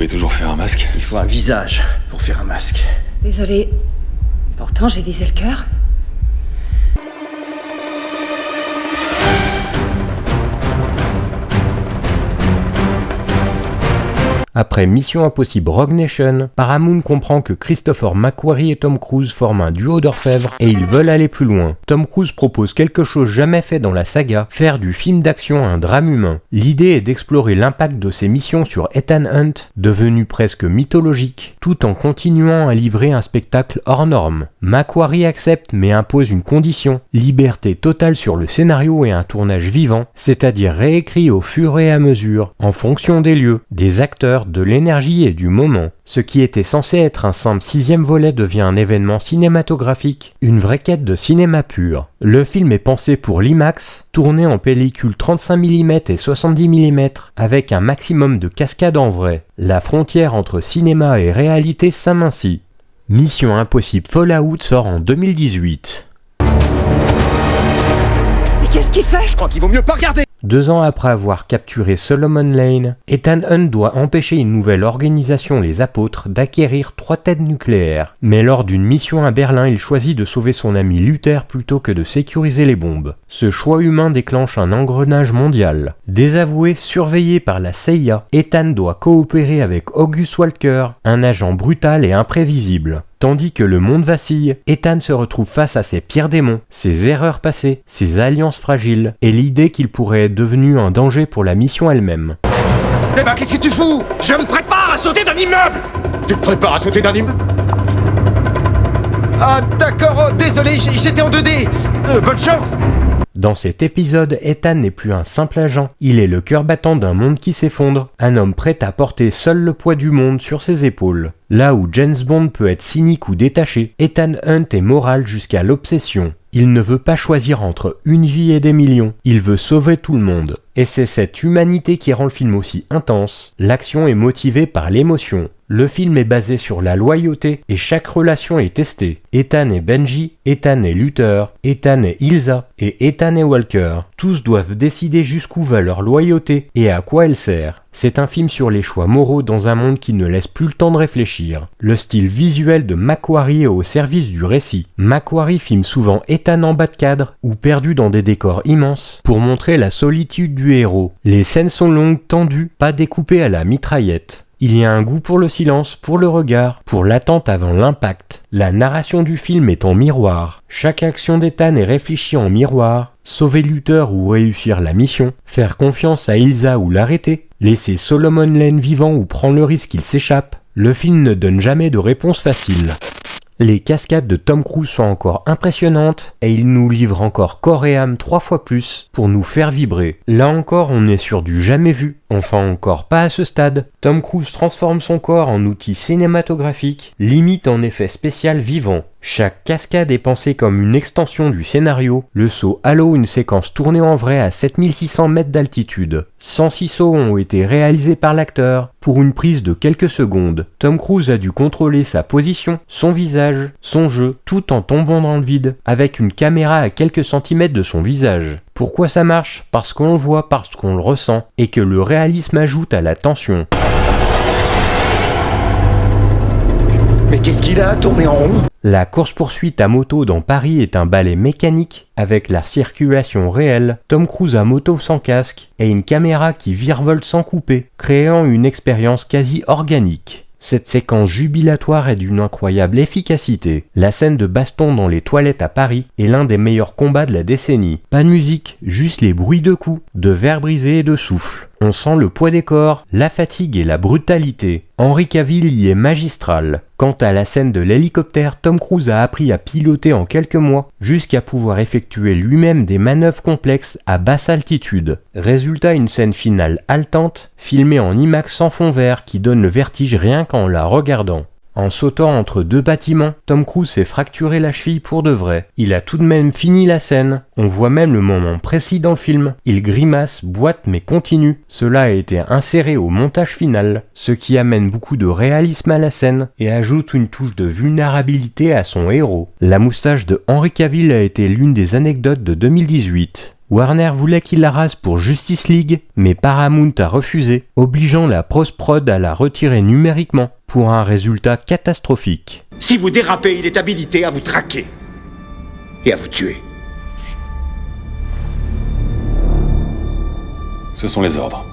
toujours faire un masque? Il faut un visage pour faire un masque. Désolée. Pourtant, j'ai visé le cœur. Après Mission Impossible Rogue Nation, Paramount comprend que Christopher McQuarrie et Tom Cruise forment un duo d'orfèvres et ils veulent aller plus loin. Tom Cruise propose quelque chose jamais fait dans la saga, faire du film d'action un drame humain. L'idée est d'explorer l'impact de ses missions sur Ethan Hunt, devenu presque mythologique, tout en continuant à livrer un spectacle hors norme. McQuarrie accepte mais impose une condition, liberté totale sur le scénario et un tournage vivant, c'est-à-dire réécrit au fur et à mesure, en fonction des lieux, des acteurs, de l'énergie et du moment. Ce qui était censé être un simple 6e volet devient un événement cinématographique, une vraie quête de cinéma pur. Le film est pensé pour l'IMAX, tourné en pellicule 35 mm et 70 mm, avec un maximum de cascades en vrai. La frontière entre cinéma et réalité s'amincit. Mission Impossible Fallout sort en 2018. Mais qu'est-ce qu'il fait? Je crois qu'il vaut mieux pas regarder. 2 ans après avoir capturé Solomon Lane, Ethan Hunt doit empêcher une nouvelle organisation, les Apôtres, d'acquérir 3 têtes nucléaires. Mais lors d'une mission à Berlin, il choisit de sauver son ami Luther plutôt que de sécuriser les bombes. Ce choix humain déclenche un engrenage mondial. Désavoué, surveillé par la CIA, Ethan doit coopérer avec August Walker, un agent brutal et imprévisible. Tandis que le monde vacille, Ethan se retrouve face à ses pires démons, ses erreurs passées, ses alliances fragiles, et l'idée qu'il pourrait être devenu un danger pour la mission elle-même. Eh ben, qu'est-ce que tu fous? Je me prépare à sauter d'un immeuble! Tu te prépares à sauter d'un immeuble? Ah, d'accord, oh, désolé, j'étais en 2D. Bonne chance! Dans cet épisode, Ethan n'est plus un simple agent, il est le cœur battant d'un monde qui s'effondre, un homme prêt à porter seul le poids du monde sur ses épaules. Là où James Bond peut être cynique ou détaché, Ethan Hunt est moral jusqu'à l'obsession. Il ne veut pas choisir entre une vie et des millions, il veut sauver tout le monde. Et c'est cette humanité qui rend le film aussi intense, l'action est motivée par l'émotion. Le film est basé sur la loyauté et chaque relation est testée. Ethan et Benji, Ethan et Luther, Ethan et Ilsa et Ethan et Walker. Tous doivent décider jusqu'où va leur loyauté et à quoi elle sert. C'est un film sur les choix moraux dans un monde qui ne laisse plus le temps de réfléchir. Le style visuel de McQuarrie est au service du récit. McQuarrie filme souvent Ethan en bas de cadre ou perdu dans des décors immenses pour montrer la solitude du héros. Les scènes sont longues, tendues, pas découpées à la mitraillette. Il y a un goût pour le silence, pour le regard, pour l'attente avant l'impact. La narration du film est en miroir. Chaque action d'Ethan est réfléchie en miroir. Sauver Luther ou réussir la mission, faire confiance à Ilsa ou l'arrêter, laisser Solomon Lane vivant ou prendre le risque qu'il s'échappe. Le film ne donne jamais de réponse facile. Les cascades de Tom Cruise sont encore impressionnantes et il nous livre encore corps et âme 3 fois plus pour nous faire vibrer. Là encore, on est sur du jamais vu. Enfin encore pas à ce stade. Tom Cruise transforme son corps en outil cinématographique, limite en effet spécial vivant. Chaque cascade est pensée comme une extension du scénario. Le saut Halo, une séquence tournée en vrai à 7600 mètres d'altitude. 106 sauts ont été réalisés par l'acteur pour une prise de quelques secondes. Tom Cruise a dû contrôler sa position, son visage, son jeu, tout en tombant dans le vide, avec une caméra à quelques centimètres de son visage. Pourquoi ça marche? Parce qu'on le voit, parce qu'on le ressent, et que le réalisme ajoute à la tension. Mais qu'est-ce qu'il a tourné en rond? La course-poursuite à moto dans Paris est un ballet mécanique avec la circulation réelle, Tom Cruise à moto sans casque et une caméra qui virevolte sans couper, créant une expérience quasi organique. Cette séquence jubilatoire est d'une incroyable efficacité. La scène de baston dans les toilettes à Paris est l'un des meilleurs combats de la décennie. Pas de musique, juste les bruits de coups, de verres brisés et de souffles. On sent le poids des corps, la fatigue et la brutalité. Henry Cavill y est magistral. Quant à la scène de l'hélicoptère, Tom Cruise a appris à piloter en quelques mois, jusqu'à pouvoir effectuer lui-même des manœuvres complexes à basse altitude. Résultat, une scène finale haletante, filmée en IMAX sans fond vert qui donne le vertige rien qu'en la regardant. En sautant entre 2 bâtiments, Tom Cruise s'est fracturé la cheville pour de vrai. Il a tout de même fini la scène. On voit même le moment précis dans le film. Il grimace, boite mais continue. Cela a été inséré au montage final, ce qui amène beaucoup de réalisme à la scène et ajoute une touche de vulnérabilité à son héros. La moustache de Henry Cavill a été l'une des anecdotes de 2018. Warner voulait qu'il la rase pour Justice League, mais Paramount a refusé, obligeant la post-prod à la retirer numériquement, pour un résultat catastrophique. Si vous dérapez, il est habilité à vous traquer. Et à vous tuer. Ce sont les ordres.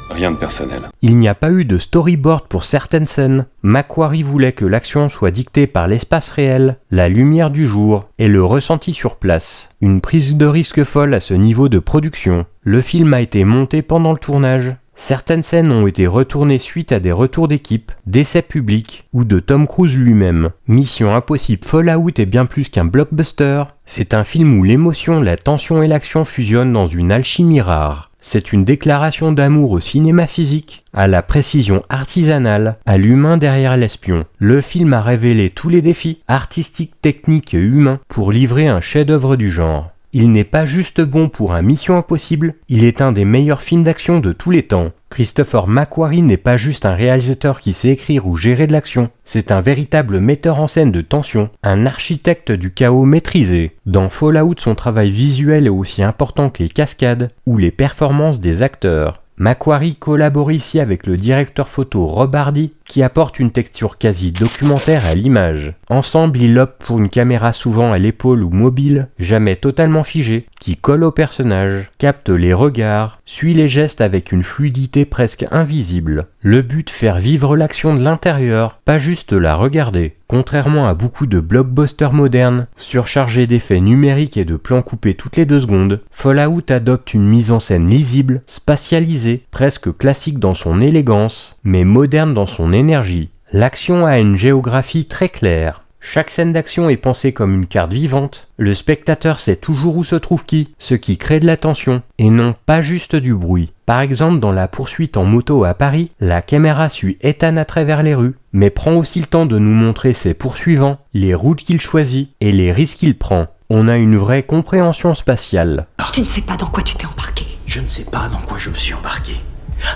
Rien de personnel. Il n'y a pas eu de storyboard pour certaines scènes. Macquarie voulait que l'action soit dictée par l'espace réel, la lumière du jour et le ressenti sur place. Une prise de risque folle à ce niveau de production. Le film a été monté pendant le tournage. Certaines scènes ont été retournées suite à des retours d'équipe, d'essais publics ou de Tom Cruise lui-même. Mission Impossible Fallout est bien plus qu'un blockbuster. C'est un film où l'émotion, la tension et l'action fusionnent dans une alchimie rare. C'est une déclaration d'amour au cinéma physique, à la précision artisanale, à l'humain derrière l'espion. Le film a révélé tous les défis artistiques, techniques et humains pour livrer un chef-d'œuvre du genre. Il n'est pas juste bon pour un Mission Impossible, il est un des meilleurs films d'action de tous les temps. Christopher McQuarrie n'est pas juste un réalisateur qui sait écrire ou gérer de l'action, c'est un véritable metteur en scène de tension, un architecte du chaos maîtrisé. Dans Fallout, son travail visuel est aussi important que les cascades ou les performances des acteurs. McQuarrie collabore ici avec le directeur photo Rob Hardy qui apporte une texture quasi documentaire à l'image. Ensemble, ils optent pour une caméra souvent à l'épaule ou mobile, jamais totalement figée, qui colle au personnage, capte les regards, suit les gestes avec une fluidité presque invisible. Le but, faire vivre l'action de l'intérieur, pas juste la regarder. Contrairement à beaucoup de blockbusters modernes, surchargés d'effets numériques et de plans coupés toutes les 2 secondes, Fallout adopte une mise en scène lisible, spatialisée, presque classique dans son élégance, mais moderne dans son énergie. L'action a une géographie très claire. Chaque scène d'action est pensée comme une carte vivante. Le spectateur sait toujours où se trouve qui, ce qui crée de la tension, et non pas juste du bruit. Par exemple, dans la poursuite en moto à Paris, la caméra suit Ethan à travers les rues, mais prend aussi le temps de nous montrer ses poursuivants, les routes qu'il choisit et les risques qu'il prend. On a une vraie compréhension spatiale. Tu ne sais pas dans quoi tu t'es embarqué. Je ne sais pas dans quoi je me suis embarqué.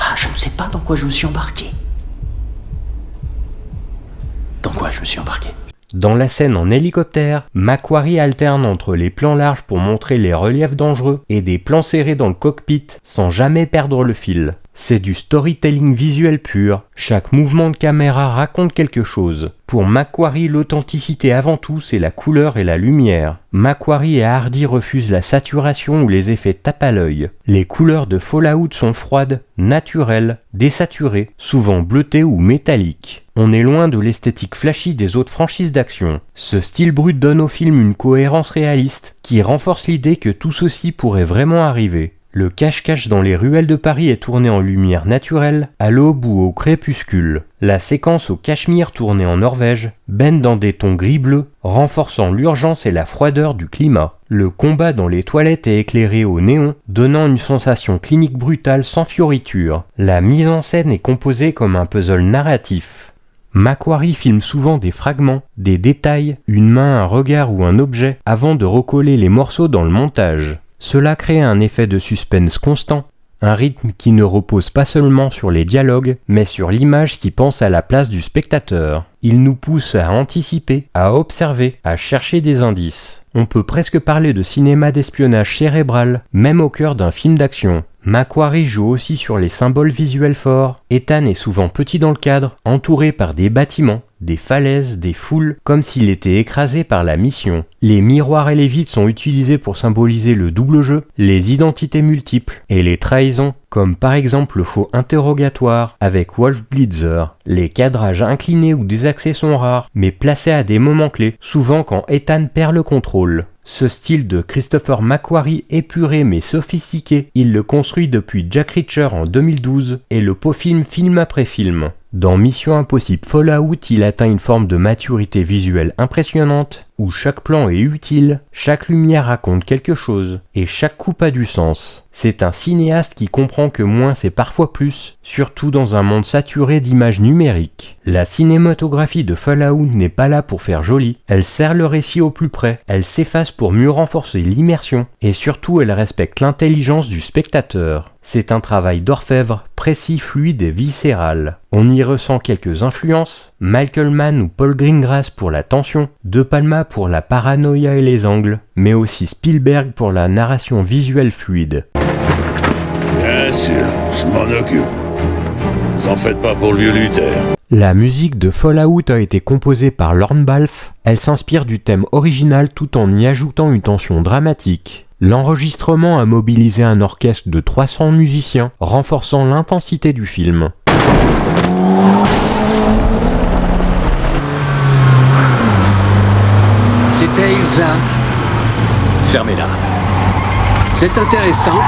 Ah, je ne sais pas dans quoi je me suis embarqué. Dans quoi je me suis embarqué? Dans la scène en hélicoptère, McQuarrie alterne entre les plans larges pour montrer les reliefs dangereux et des plans serrés dans le cockpit sans jamais perdre le fil. C'est du storytelling visuel pur, chaque mouvement de caméra raconte quelque chose. Pour McQuarrie, l'authenticité avant tout, c'est la couleur et la lumière. McQuarrie et Hardy refusent la saturation ou les effets tape à l'œil. Les couleurs de Fallout sont froides, naturelles, désaturées, souvent bleutées ou métalliques. On est loin de l'esthétique flashy des autres franchises d'action. Ce style brut donne au film une cohérence réaliste qui renforce l'idée que tout ceci pourrait vraiment arriver. Le cache-cache dans les ruelles de Paris est tourné en lumière naturelle, à l'aube ou au crépuscule. La séquence au Cachemire tournée en Norvège baigne dans des tons gris-bleu, renforçant l'urgence et la froideur du climat. Le combat dans les toilettes est éclairé au néon, donnant une sensation clinique brutale sans fioriture. La mise en scène est composée comme un puzzle narratif. McQuarrie filme souvent des fragments, des détails, une main, un regard ou un objet, avant de recoller les morceaux dans le montage. Cela crée un effet de suspense constant, un rythme qui ne repose pas seulement sur les dialogues, mais sur l'image qui pense à la place du spectateur. Il nous pousse à anticiper, à observer, à chercher des indices. On peut presque parler de cinéma d'espionnage cérébral, même au cœur d'un film d'action. McQuarrie joue aussi sur les symboles visuels forts. Ethan est souvent petit dans le cadre, entouré par des bâtiments, des falaises, des foules, comme s'il était écrasé par la mission. Les miroirs et les vitres sont utilisés pour symboliser le double jeu, les identités multiples et les trahisons, comme par exemple le faux interrogatoire avec Wolf Blitzer. Les cadrages inclinés ou désaxés sont rares, mais placés à des moments clés, souvent quand Ethan perd le contrôle. Ce style de Christopher McQuarrie épuré mais sophistiqué, il le construit depuis Jack Reacher en 2012 et le peaufine film après film. Dans Mission Impossible Fallout, il atteint une forme de maturité visuelle impressionnante, où chaque plan est utile, chaque lumière raconte quelque chose, et chaque coupe a du sens. C'est un cinéaste qui comprend que moins c'est parfois plus, surtout dans un monde saturé d'images numériques. La cinématographie de Fallout n'est pas là pour faire joli, elle sert le récit au plus près, elle s'efface pour mieux renforcer l'immersion, et surtout elle respecte l'intelligence du spectateur. C'est un travail d'orfèvre, précis, fluide et viscéral. On y ressent quelques influences, Michael Mann ou Paul Greengrass pour la tension, De Palma pour la paranoïa et les angles, mais aussi Spielberg pour la narration visuelle fluide. Bien sûr, je m'en occupe. Vous en faites pas pour le vieux Luther. La musique de Fallout a été composée par Lorne Balfe. Elle s'inspire du thème original tout en y ajoutant une tension dramatique. L'enregistrement a mobilisé un orchestre de 300 musiciens, renforçant l'intensité du film. C'était Ilsa. Fermez-la. C'est intéressant.